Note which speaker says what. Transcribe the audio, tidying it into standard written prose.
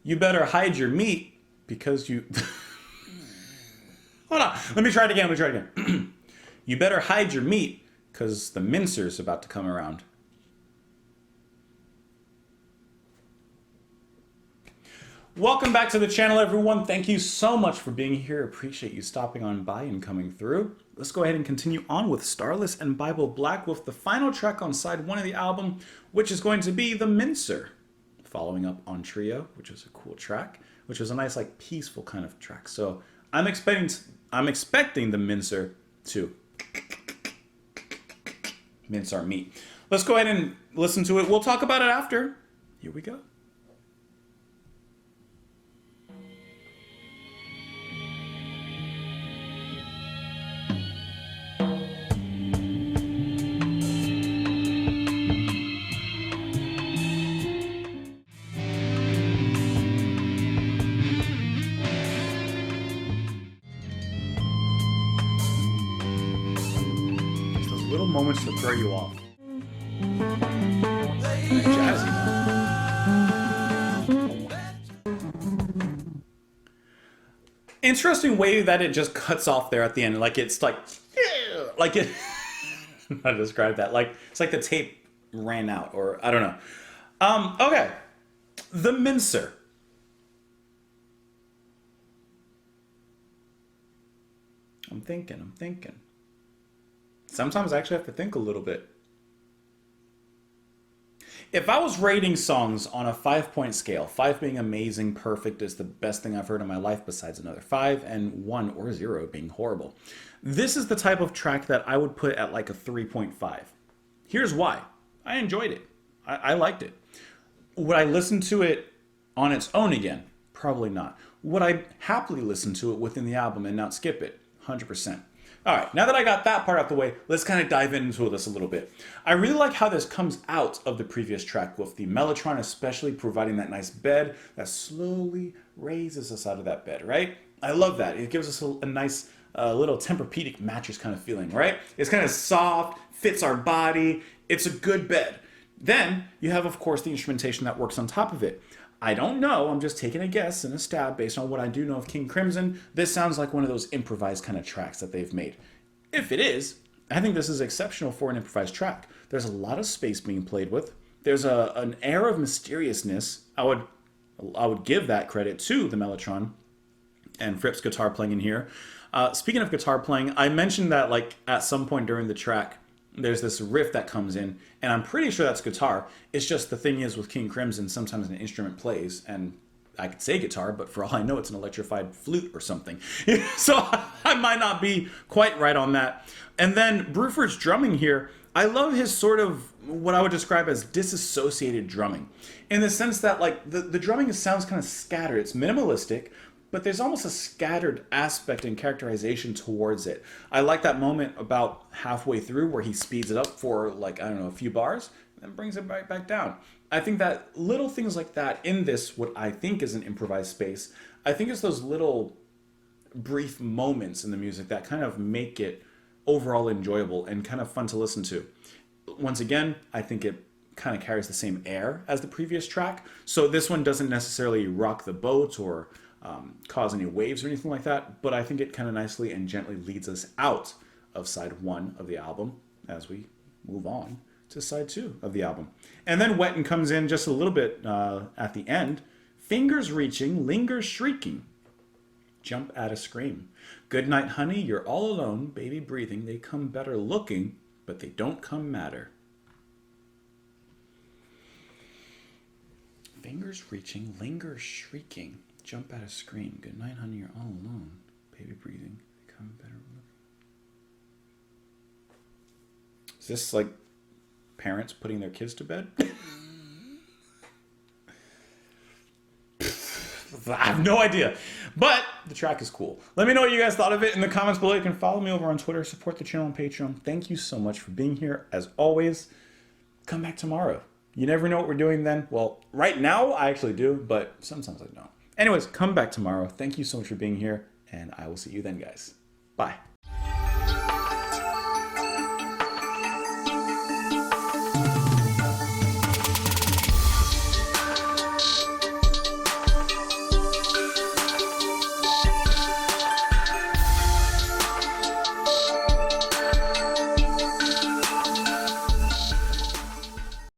Speaker 1: You better hide your meat because you... Hold on. Let me try it again. You better hide your meat because the Mincer's about to come around. Welcome back to the channel, everyone. Thank you so much for being here. Appreciate you stopping on by and coming through. Let's go ahead and continue on with Starless and Bible Black with the final track on side 1 of the album, which is going to be the Mincer. Following up on Trio, which was a cool track, which was a nice, like, peaceful kind of track. So I'm expecting the Mincer to mince our meat. Let's go ahead and listen to it. We'll talk about it after. Here we go. Little moments to throw you off. Kinda jazzy now. Interesting way that it just cuts off there at the end. Like it's like it. How to describe that? Like it's like the tape ran out, or I don't know. Okay, the Mincer. I'm thinking. Sometimes I actually have to think a little bit. If I was rating songs on a 5-point scale, 5 being amazing, perfect is the best thing I've heard in my life besides another 5, and 1 or 0 being horrible, this is the type of track that I would put at like a 3.5. Here's why. I enjoyed it. I liked it. Would I listen to it on its own again? Probably not. Would I happily listen to it within the album and not skip it? 100%. All right, now that I got that part out the way, let's kind of dive into this a little bit. I really like how this comes out of the previous track with the Mellotron especially providing that nice bed that slowly raises us out of that bed, right? I love that. It gives us a nice little Tempur-Pedic mattress kind of feeling, right? It's kind of soft, fits our body. It's a good bed. Then you have, of course, the instrumentation that works on top of it. I don't know, I'm just taking a guess and a stab based on what I do know of King Crimson. This sounds like one of those improvised kind of tracks that they've made. If it is, I think this is exceptional for an improvised track. There's a lot of space being played with. There's an air of mysteriousness. I would give that credit to the Mellotron and Fripp's guitar playing in here. Speaking of guitar playing, I mentioned that like at some point during the track, there's this riff that comes in, and I'm pretty sure that's guitar. It's just the thing is with King Crimson, sometimes an instrument plays, and I could say guitar, but for all I know, it's an electrified flute or something. So I might not be quite right on that. And then Bruford's drumming here, I love his sort of what I would describe as disassociated drumming, in the sense that like the drumming sounds kind of scattered. It's minimalistic, but there's almost a scattered aspect and characterization towards it. I like that moment about halfway through where he speeds it up for like, I don't know, a few bars, and then brings it right back down. I think that little things like that in this, what I think is an improvised space, I think it's those little brief moments in the music that kind of make it overall enjoyable and kind of fun to listen to. Once again, I think it kind of carries the same air as the previous track. So this one doesn't necessarily rock the boat or cause any waves or anything like that, but I think it kind of nicely and gently leads us out of side 1 of the album as we move on to side 2 of the album. And then Wettin' comes in just a little bit at the end. Fingers reaching, lingers shrieking, jump at a scream. Good night, honey, you're all alone, baby breathing. They come better looking, but they don't come matter. Fingers reaching, lingers shrieking, jump at a scream. Good night, honey, you're all alone, baby breathing. They come better looking. Is this like parents putting their kids to bed? I have no idea. But the track is cool. Let me know what you guys thought of it in the comments below. You can follow me over on Twitter, support the channel on Patreon. Thank you so much for being here. As always, come back tomorrow. You never know what we're doing then. Well, right now I actually do, but sometimes I don't. Anyways, come back tomorrow. Thank you so much for being here, and I will see you then, guys. Bye.